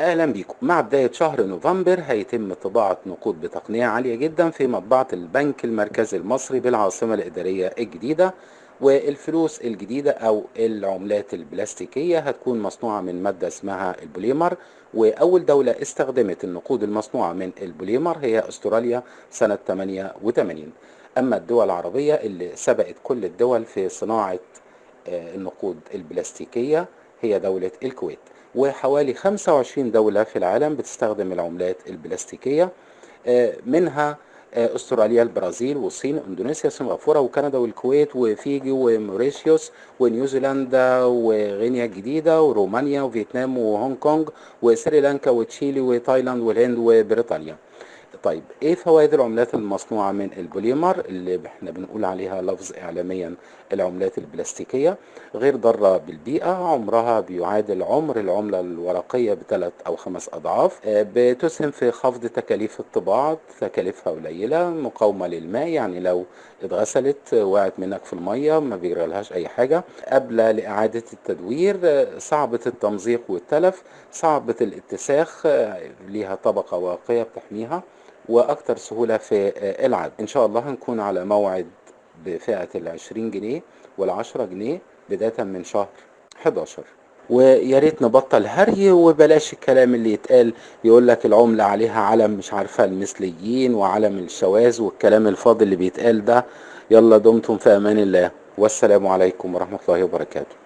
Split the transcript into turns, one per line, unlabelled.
أهلا بيكم. مع بداية شهر نوفمبر هيتم طباعة نقود بتقنية عالية جدا في مطبعة البنك المركزي المصري بالعاصمة الإدارية الجديدة. والفلوس الجديدة أو العملات البلاستيكية هتكون مصنوعة من مادة اسمها البوليمر. وأول دولة استخدمت النقود المصنوعة من البوليمر هي أستراليا سنة 88. أما الدول العربية اللي سبقت كل الدول في صناعة النقود البلاستيكية هي دولة الكويت. وحوالي 25 دولة في العالم بتستخدم العملات البلاستيكية، منها استراليا، البرازيل، والصين، اندونيسيا، سنغافورة، وكندا، والكويت، وفيجي، وموريشيوس، ونيوزيلندا، وغينيا الجديدة، ورومانيا، وفيتنام، وهونج كونج، وسريلانكا، وتشيلي، وتايلاند، والهند، وبريطانيا. طيب ايه فوائد العملات المصنوعة من البوليمر اللي احنا بنقول عليها لفظ اعلاميا العملات البلاستيكية؟ غير ضارة بالبيئة، عمرها بيعادل عمر العملة الورقية بثلاث او 5 اضعاف، بتسهم في خفض تكاليف الطباعة، تكاليفها قليلة، مقاومة للماء، يعني لو اتغسلت وقعت منك في المية ما بيجرالهاش اي حاجة، قابلة لإعادة التدوير، صعبة التمزيق والتلف، صعبة الاتساخ، ليها طبقة واقية بتحميها، واكتر سهولة في العد. ان شاء الله هنكون على موعد بفئة ال20 جنيه وال10 جنيه بداية من شهر 11. ويا ريت نبطل هري وبلاش الكلام اللي يتقال، يقول لك العملة عليها علم مش عارفة المثليين وعلم الشواذ والكلام الفاضي اللي بيتقال ده. يلا دمتم في امان الله، والسلام عليكم ورحمة الله وبركاته.